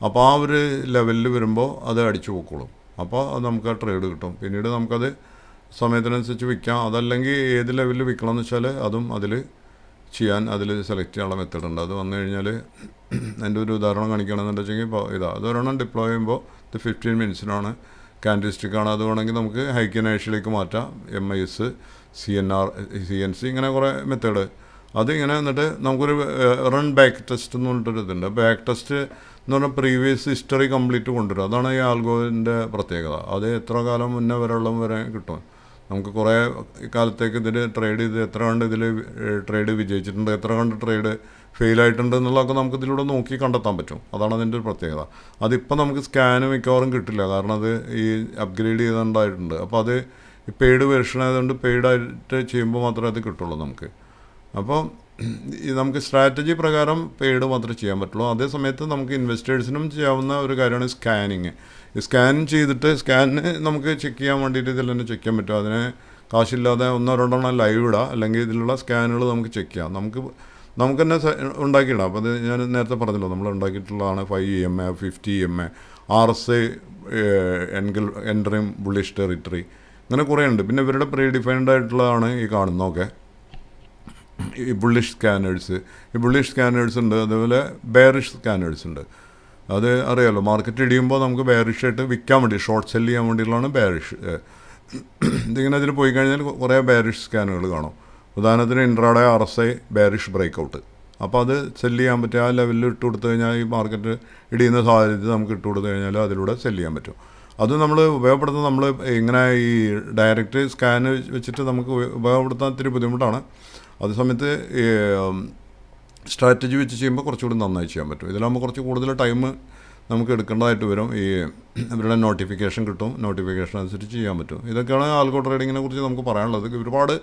അപ്പോൾ ആ ഒരു ലെവലിൽ വരുമ്പോൾ അത് അടിച്ചു പോയിക്കോളും. അപ്പോൾ അത് നമുക്ക് ആ ട്രേഡ് കിട്ടും. പിന്നീട് നമുക്കത് സമയത്തിനനുസരിച്ച് വിൽക്കാം. അതല്ലെങ്കിൽ ഏത് ലെവലിൽ വിൽക്കണം എന്ന് വെച്ചാൽ അതും അതിൽ ചെയ്യാൻ, അതിൽ സെലക്ട് ചെയ്യാനുള്ള മെത്തേഡ് ഉണ്ട്. അത് വന്നു കഴിഞ്ഞാൽ എൻ്റെ ഒരു ഉദാഹരണം കാണിക്കുകയാണെന്നുണ്ടെങ്കിൽ ഇപ്പോൾ അതൊരെണ്ണം ഡിപ്ലോയ് ചെയ്യുമ്പോൾ ഇത് 15 മിനിറ്റ്സിനാണ്, ക്യാൻഡിൽസ്റ്റിക്കാണ്. അത് വേണമെങ്കിൽ നമുക്ക് ഹൈക്കനേഷ്യയിലേക്ക് മാറ്റാം. MIS, CNR, CNC ഇങ്ങനെ കുറേ മെത്തേഡ്. അതിങ്ങനെ എന്നിട്ട് നമുക്കൊരു റൺ ബാക്ക് ടെസ്റ്റ് എന്ന് പറഞ്ഞിട്ടൊരു ഇതുണ്ട്. ബാക്ക് ടെസ്റ്റ് എന്ന് പറഞ്ഞാൽ പ്രീവിയസ് ഹിസ്റ്ററി കംപ്ലീറ്റ് കൊണ്ടുവരും. അതാണ് ഈ ആൽഗോൻ്റെ പ്രത്യേകത. അത് എത്ര കാലം മുന്നേ വരെ കിട്ടും. നമുക്ക് കുറേ കാലത്തേക്ക് ഇതിൽ ട്രേഡ് ചെയ്ത് എത്ര കണ്ട് ഇതിൽ ട്രേഡ് വിജയിച്ചിട്ടുണ്ട്, എത്ര കണ്ട് ട്രേഡ് ഫെയിലായിട്ടുണ്ട് എന്നുള്ളതൊക്കെ നമുക്ക് ഇതിലൂടെ നോക്കി കണ്ടെത്താൻ പറ്റും. അതാണ് അതിൻ്റെ ഒരു പ്രത്യേകത. അതിപ്പോൾ നമുക്ക് സ്കാന് മിക്കവാറും കിട്ടില്ല, കാരണം അത് ഈ അപ്ഗ്രേഡ് ചെയ്തിട്ടുണ്ടായിട്ടുണ്ട്. അപ്പോൾ അത് ഈ പെയ്ഡ് വെർഷൻ ആയതുകൊണ്ട് പെയ്ഡായിട്ട് ചെയ്യുമ്പോൾ മാത്രമേ അത് കിട്ടുള്ളൂ നമുക്ക്. അപ്പോൾ നമുക്ക് സ്ട്രാറ്റജി പ്രകാരം പെയ്ഡ് മാത്രമേ ചെയ്യാൻ പറ്റുള്ളൂ. അതേ സമയത്ത് നമുക്ക് ഇൻവെസ്റ്റേഴ്സിനും ചെയ്യാവുന്ന ഒരു കാര്യമാണ് സ്കാനിങ്. ഈ സ്കാൻ ചെയ്തിട്ട് സ്കാനിന് നമുക്ക് ചെക്ക് ചെയ്യാൻ വേണ്ടിയിട്ട് ഇതിൽ തന്നെ ചെക്ക് ചെയ്യാൻ പറ്റും. അതിന് കാശില്ലാതെ 1-2 ലൈവ് ഇടാം, അല്ലെങ്കിൽ ഇതിലുള്ള സ്കാനുകൾ നമുക്ക് ചെക്ക് ചെയ്യാം. നമുക്ക് തന്നെ ഉണ്ടാക്കിയിടാം. അപ്പോൾ അത് ഞാൻ നേരത്തെ പറഞ്ഞല്ലോ, നമ്മൾ ഉണ്ടാക്കിയിട്ടുള്ളതാണ് 5 EMA, 50 EMA, RSI, എൻട്രിയും ബുള്ളിഷ് ടെറിട്ടറി, അങ്ങനെ കുറേ ഉണ്ട്. പിന്നെ ഇവരുടെ പ്രീ ഡിഫൈൻഡ് ആയിട്ടുള്ളതാണ് ഈ കാണുന്നതൊക്കെ. ഈ ബുള്ളിഷ് സ്കാനേഴ്സ് ഉണ്ട്, അതുപോലെ ബെയറിഷ് സ്കാനേഴ്സ് ഉണ്ട്. അത് അറിയാമല്ലോ, മാർക്കറ്റ് ഇടിയുമ്പോൾ നമുക്ക് ബെയറിഷായിട്ട് വിൽക്കാൻ വേണ്ടി, ഷോർട്ട് സെല് ചെയ്യാൻ വേണ്ടിയിട്ടുള്ളതാണ് ബെയറിഷ്. ഇതിങ്ങനെ അതിൽ പോയി കഴിഞ്ഞാൽ കുറേ ബെയറിഷ് സ്കാനുകൾ കാണും. ഉദാഹരണത്തിന് ഇൻട്രാഡേ RSI ബെയറിഷ് ബ്രേക്കൗട്ട്. അപ്പോൾ അത് സെല് ചെയ്യാൻ പറ്റും. ആ ലെവലിൽ ഇട്ട് കൊടുത്തു കഴിഞ്ഞാൽ ഈ മാർക്കറ്റ് ഇടിയുന്ന സാഹചര്യത്തിൽ നമുക്ക് ഇട്ട് കൊടുത്തു കഴിഞ്ഞാൽ അതിലൂടെ സെല് ചെയ്യാൻ പറ്റും. അത് നമ്മൾ ഉപയോഗപ്പെടുത്തുന്നത് നമ്മൾ ഇങ്ങനെ ഈ ഡയറക്റ്റ് സ്കാൻ വെച്ചിട്ട് നമുക്ക് ഉപയോഗപ്പെടുത്താൻ ഇത്തിരി ബുദ്ധിമുട്ടാണ്. അതേ സമയത്ത് സ്ട്രാറ്റജി വെച്ച് ചെയ്യുമ്പോൾ കുറച്ചുകൂടി നന്നായി ചെയ്യാൻ പറ്റും. ഇതിലാകുമ്പോൾ കുറച്ച് കൂടുതൽ ടൈം നമുക്ക് എടുക്കേണ്ടതായിട്ട് വരും. ഈ ഇവരുടെ നോട്ടിഫിക്കേഷൻ കിട്ടും, നോട്ടിഫിക്കേഷൻ അനുസരിച്ച് ചെയ്യാൻ പറ്റും. ഇതൊക്കെയാണ് ആൽഗോ ട്രേഡിങ്ങിനെ കുറിച്ച് നമുക്ക് പറയാനുള്ളത്. ഒരുപാട്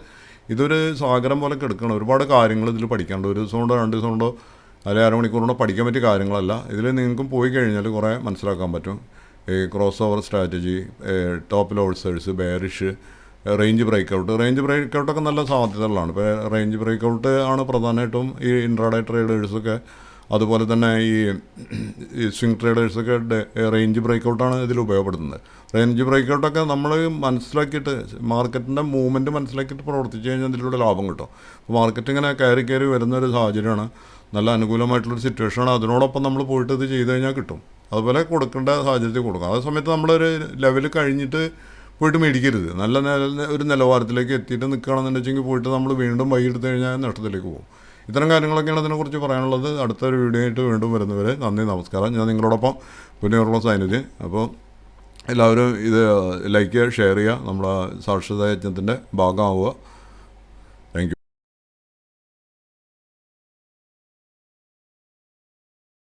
ഇതൊരു സാഗരം പോലെ കിടക്കണം, ഒരുപാട് കാര്യങ്ങൾ ഇതിൽ പഠിക്കാനുണ്ട്. ഒരു ദിവസം കൊണ്ടോ 2 ദിവസം കൊണ്ടോ അല്ലെങ്കിൽ അരമണിക്കൂർ കൊണ്ടോ പഠിക്കാൻ പറ്റിയ കാര്യങ്ങളല്ല. ഇതിൽ നിങ്ങൾക്കും പോയി കഴിഞ്ഞാൽ കുറേ മനസ്സിലാക്കാൻ പറ്റും. ഈ cross over strategy, top losers, bearish, range ബ്രേക്കൗട്ടൊക്കെ നല്ല സാധ്യതകളാണ്. ഇപ്പോൾ റേഞ്ച് ബ്രേക്കൗട്ട് ആണ് പ്രധാനമായിട്ടും ഈ ഇൻട്രാഡേ ട്രേഡേഴ്സൊക്കെ, അതുപോലെ തന്നെ ഈ സ്വിംഗ് ട്രേഡേഴ്സൊക്കെ റേഞ്ച് ബ്രേക്കൗട്ടാണ് ഇതിൽ ഉപയോഗപ്പെടുത്തുന്നത്. റേഞ്ച് ബ്രേക്കൗട്ടൊക്കെ നമ്മൾ മനസ്സിലാക്കിയിട്ട് മാർക്കറ്റിൻ്റെ മൂവ്മെൻറ്റ് മനസ്സിലാക്കിയിട്ട് പ്രവർത്തിച്ച് കഴിഞ്ഞാൽ അതിലൂടെ ലാഭം കിട്ടും. അപ്പോൾ മാർക്കറ്റ് ഇങ്ങനെ കയറി വരുന്നൊരു സാഹചര്യമാണ്, നല്ല അനുകൂലമായിട്ടുള്ളൊരു സിറ്റുവേഷനാണ്. അതിനോടൊപ്പം നമ്മൾ പോയിട്ട് ഇത് ചെയ്ത് കഴിഞ്ഞാൽ കിട്ടും. അതുപോലെ കൊടുക്കേണ്ട സാഹചര്യത്തിൽ കൊടുക്കും. അതേ സമയത്ത് നമ്മളൊരു ലെവൽ കഴിഞ്ഞിട്ട് പോയിട്ട് മേടിക്കരുത്. നല്ല ഒരു നിലവാരത്തിലേക്ക് എത്തിയിട്ട് നിൽക്കുകയാണെന്നുണ്ടെങ്കിൽ പോയിട്ട് നമ്മൾ വീണ്ടും വൈകിട്ട് കഴിഞ്ഞാൽ നഷ്ടത്തിലേക്ക് പോകും. ഇത്തരം കാര്യങ്ങളൊക്കെയാണ് അതിനെക്കുറിച്ച് പറയാനുള്ളത്. അടുത്തൊരു വീഡിയോ ആയിട്ട് വീണ്ടും വരുന്നവരെ നന്ദി, നമസ്കാരം. ഞാൻ നിങ്ങളോടൊപ്പം പുനരുള്ള സൈനിധ്യം. അപ്പോൾ എല്ലാവരും ഇത് ലൈക്ക് ചെയ്യുക, ഷെയർ ചെയ്യുക, നമ്മുടെ സാക്ഷരതാ യജ്ഞത്തിൻ്റെ ഭാഗമാവുക.